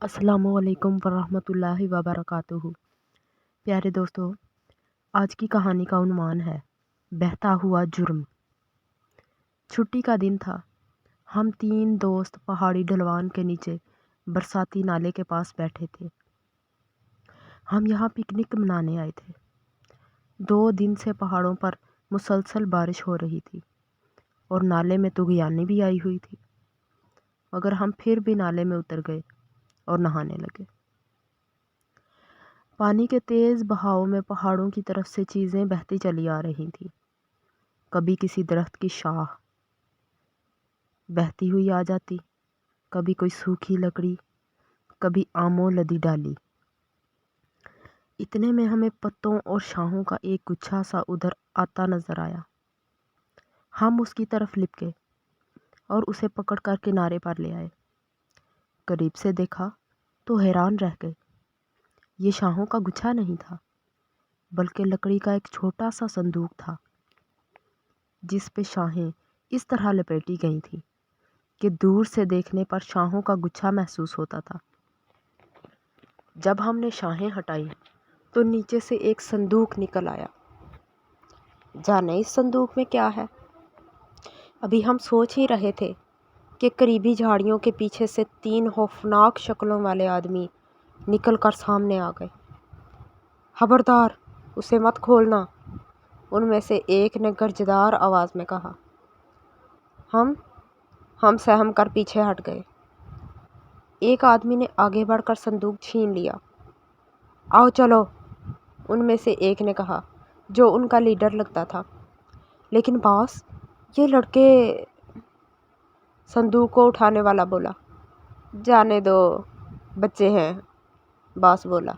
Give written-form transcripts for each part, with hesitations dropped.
अस्सलामु अलैकुम वरहमतुल्लाहि वबरकातुहू। प्यारे दोस्तों, आज की कहानी का उन्वान है बहता हुआ जुर्म। छुट्टी का दिन था। हम 3 दोस्त पहाड़ी ढलवान के नीचे बरसाती नाले के पास बैठे थे। हम यहाँ पिकनिक मनाने आए थे। 2 दिन से पहाड़ों पर मुसलसल बारिश हो रही थी और नाले में तुगयानी भी आई हुई थी, मगर हम फिर भी नाले में उतर गए और नहाने लगे। पानी के तेज़ बहाव में पहाड़ों की तरफ से चीज़ें बहती चली आ रही थीं। कभी किसी दरख्त की शाख बहती हुई आ जाती, कभी कोई सूखी लकड़ी, कभी आमों लदी डाली। इतने में हमें पत्तों और शाहों का एक गुच्छा सा उधर आता नजर आया। हम उसकी तरफ लिपके और उसे पकड़कर किनारे पर ले आए। करीब से देखा तो हैरान रह गए। ये शाहों का गुच्छा नहीं था, बल्कि लकड़ी का एक छोटा सा संदूक था, जिस पे शाहें इस तरह लपेटी गई थी कि दूर से देखने पर शाहों का गुच्छा महसूस होता था। जब हमने शाहें हटाई तो नीचे से एक संदूक निकल आया। जाने इस संदूक में क्या है। अभी हम सोच ही रहे थे कि करीबी झाड़ियों के पीछे से 3 खौफनाक शक्लों वाले आदमी निकलकर सामने आ गए। खबरदार, उसे मत खोलना, उनमें से एक ने गर्जदार आवाज़ में कहा। हम सहम कर पीछे हट गए। एक आदमी ने आगे बढ़कर संदूक छीन लिया। आओ चलो, उनमें से एक ने कहा, जो उनका लीडर लगता था। लेकिन बॉस, ये लड़के, संदूक को उठाने वाला बोला। जाने दो, बच्चे हैं, बॉस बोला।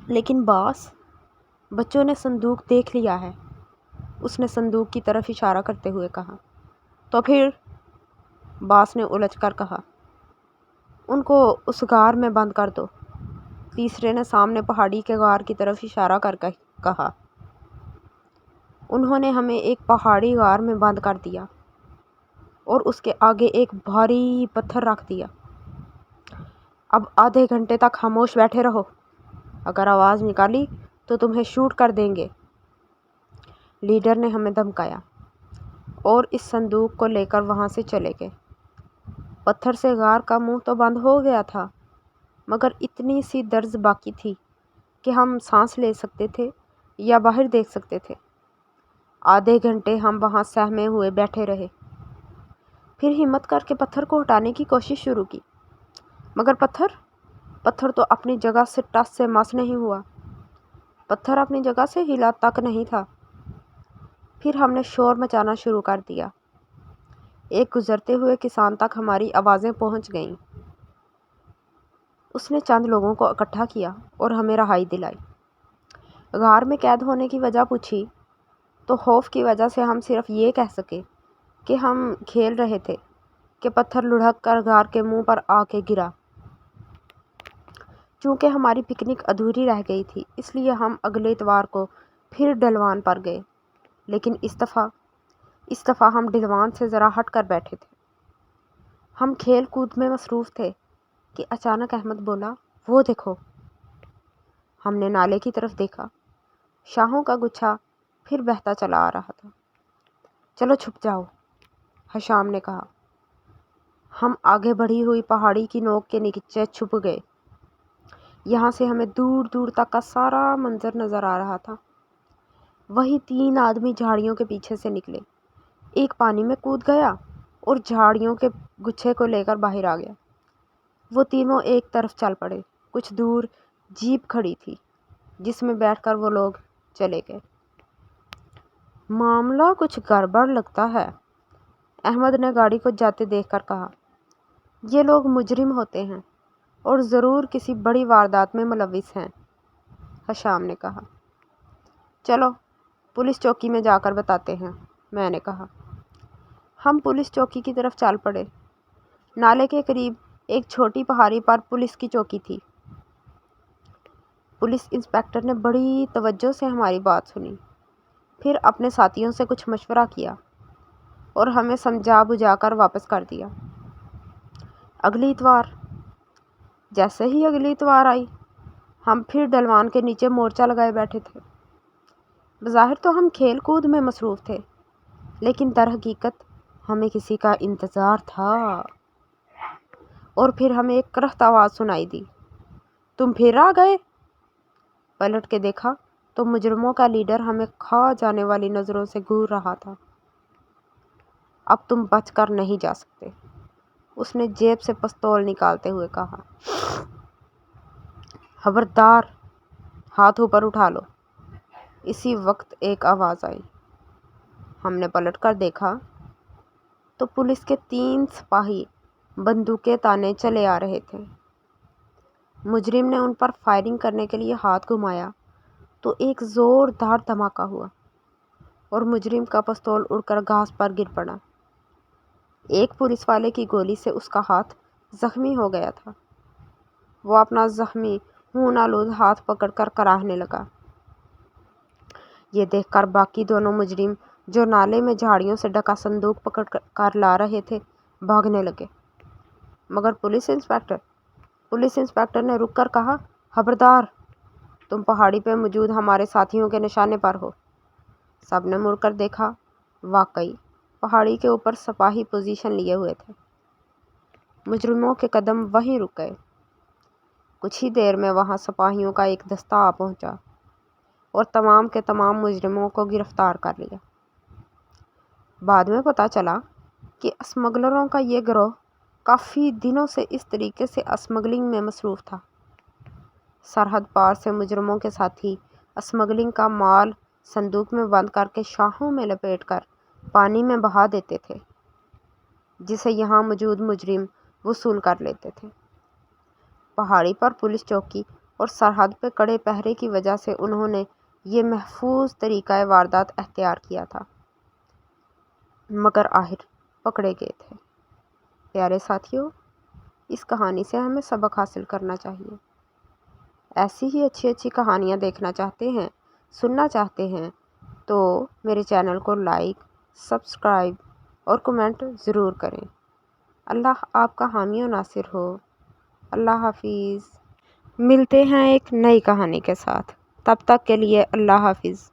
लेकिन बॉस, बच्चों ने संदूक देख लिया है, उसने संदूक की तरफ इशारा करते हुए कहा। तो फिर, बॉस ने उलझ कर कहा, उनको उस गार में बंद कर दो। तीसरे ने सामने पहाड़ी के गार की तरफ इशारा कर कहा। उन्होंने हमें एक पहाड़ी गार में बंद कर दिया और उसके आगे एक भारी पत्थर रख दिया। अब आधे घंटे तक खामोश बैठे रहो, अगर आवाज़ निकाली तो तुम्हें शूट कर देंगे। लीडर ने हमें धमकाया और इस संदूक को लेकर वहाँ से चले गए। पत्थर से गार का मुंह तो बंद हो गया था, मगर इतनी सी दर्ज बाकी थी कि हम सांस ले सकते थे या बाहर देख सकते थे। आधे घंटे हम वहाँ सहमे हुए बैठे रहे। फिर हिम्मत करके पत्थर को हटाने की कोशिश शुरू की, मगर पत्थर तो अपनी जगह से टस से मस नहीं हुआ। पत्थर अपनी जगह से हिला तक नहीं था। फिर हमने शोर मचाना शुरू कर दिया। एक गुजरते हुए किसान तक हमारी आवाज़ें पहुंच गईं। उसने चंद लोगों को इकट्ठा किया और हमें रहाई दिलाई। गार में कैद होने की वजह पूछी तो खौफ की वजह से हम सिर्फ ये कह सके कि हम खेल रहे थे कि पत्थर लुढ़क कर गार के मुंह पर आके गिरा। चूँकि हमारी पिकनिक अधूरी रह गई थी, इसलिए हम अगले इतवार को फिर ढलवान पर गए। लेकिन इस दफ़ा हम ढलवान से ज़रा हट कर बैठे थे। हम खेल कूद में मसरूफ़ थे कि अचानक अहमद बोला, वो देखो। हमने नाले की तरफ देखा। शाहों का गुच्छा फिर बहता चला आ रहा था। चलो छुप जाओ, हशाम ने कहा। हम आगे बढ़ी हुई पहाड़ी की नोक के नीचे छुप गए। यहाँ से हमें दूर दूर तक का सारा मंजर नज़र आ रहा था। वही 3 आदमी झाड़ियों के पीछे से निकले। एक पानी में कूद गया और झाड़ियों के गुच्छे को लेकर बाहर आ गया। वो तीनों एक तरफ चल पड़े। कुछ दूर जीप खड़ी थी, जिसमें बैठकर वो लोग चले गए। मामला कुछ गड़बड़ लगता है, अहमद ने गाड़ी को जाते देखकर कहा। ये लोग मुजरिम होते हैं और ज़रूर किसी बड़ी वारदात में मुलविस हैं, हशाम ने कहा। चलो पुलिस चौकी में जाकर बताते हैं, मैंने कहा। हम पुलिस चौकी की तरफ चल पड़े। नाले के करीब एक छोटी पहाड़ी पर पुलिस की चौकी थी। पुलिस इंस्पेक्टर ने बड़ी तवज्जो से हमारी बात सुनी, फिर अपने साथियों से कुछ मशवरा किया और हमें समझा बुझाकर वापस कर दिया। अगली इतवार جیسے ہی اگلی اتوار آئی ہم پھر ڈلوان کے نیچے مورچہ لگائے بیٹھے تھے۔ بظاہر تو ہم کھیل کود میں مصروف تھے، لیکن در حقیقت ہمیں کسی کا انتظار تھا۔ اور پھر ہمیں ایک کرخت آواز سنائی دی، تم پھر آ گئے؟ پلٹ کے دیکھا تو مجرموں کا لیڈر ہمیں کھا جانے والی نظروں سے گھور رہا تھا۔ اب تم بچ کر نہیں جا سکتے، اس نے جیب سے پستول نکالتے ہوئے کہا۔ خبردار، ہاتھ اوپر اٹھا لو۔ اسی وقت ایک آواز آئی۔ ہم نے پلٹ کر دیکھا تو پولیس کے 3 سپاہی بندوقیں تانے چلے آ رہے تھے۔ مجرم نے ان پر فائرنگ کرنے کے لیے ہاتھ گھمایا تو ایک زوردار دھماکہ ہوا اور مجرم کا پستول اڑ کر گھاس پر گر پڑا۔ ایک پولیس والے کی گولی سے اس کا ہاتھ زخمی ہو گیا تھا۔ وہ اپنا زخمی خون آلود ہاتھ پکڑ کر کراہنے لگا۔ یہ دیکھ کر باقی دونوں مجرم جو نالے میں جھاڑیوں سے ڈھکا صندوق پکڑ کر لا رہے تھے بھاگنے لگے، مگر پولیس انسپکٹر نے رک کر کہا، خبردار، تم پہاڑی پہ موجود ہمارے ساتھیوں کے نشانے پر ہو۔ سب نے مڑ کر دیکھا، واقعی پہاڑی کے اوپر سپاہی پوزیشن لیے ہوئے تھے۔ مجرموں کے قدم وہیں رک گئے۔ کچھ ہی دیر میں وہاں سپاہیوں کا ایک دستہ آ پہنچا اور تمام کے تمام مجرموں کو گرفتار کر لیا۔ بعد میں پتہ چلا کہ اسمگلروں کا یہ گروہ کافی دنوں سے اس طریقے سے اسمگلنگ میں مصروف تھا۔ سرحد پار سے مجرموں کے ساتھی اسمگلنگ کا مال صندوق میں بند کر کے شاہوں میں لپیٹ کر پانی میں بہا دیتے تھے، جسے یہاں موجود مجرم وصول کر لیتے تھے۔ پہاڑی پر پولیس چوکی اور سرحد پہ کڑے پہرے کی وجہ سے انہوں نے یہ محفوظ طریقہ واردات اختیار کیا تھا، مگر آخر پکڑے گئے تھے۔ پیارے ساتھیوں، اس کہانی سے ہمیں سبق حاصل کرنا چاہیے۔ ایسی ہی اچھی اچھی کہانیاں دیکھنا چاہتے ہیں، سننا چاہتے ہیں تو میرے چینل کو لائک، سبسکرائب اور کمنٹ ضرور کریں۔ اللہ آپ کا حامی و ناصر ہو۔ اللہ حافظ۔ ملتے ہیں ایک نئی کہانی کے ساتھ، تب تک کے لیے اللہ حافظ۔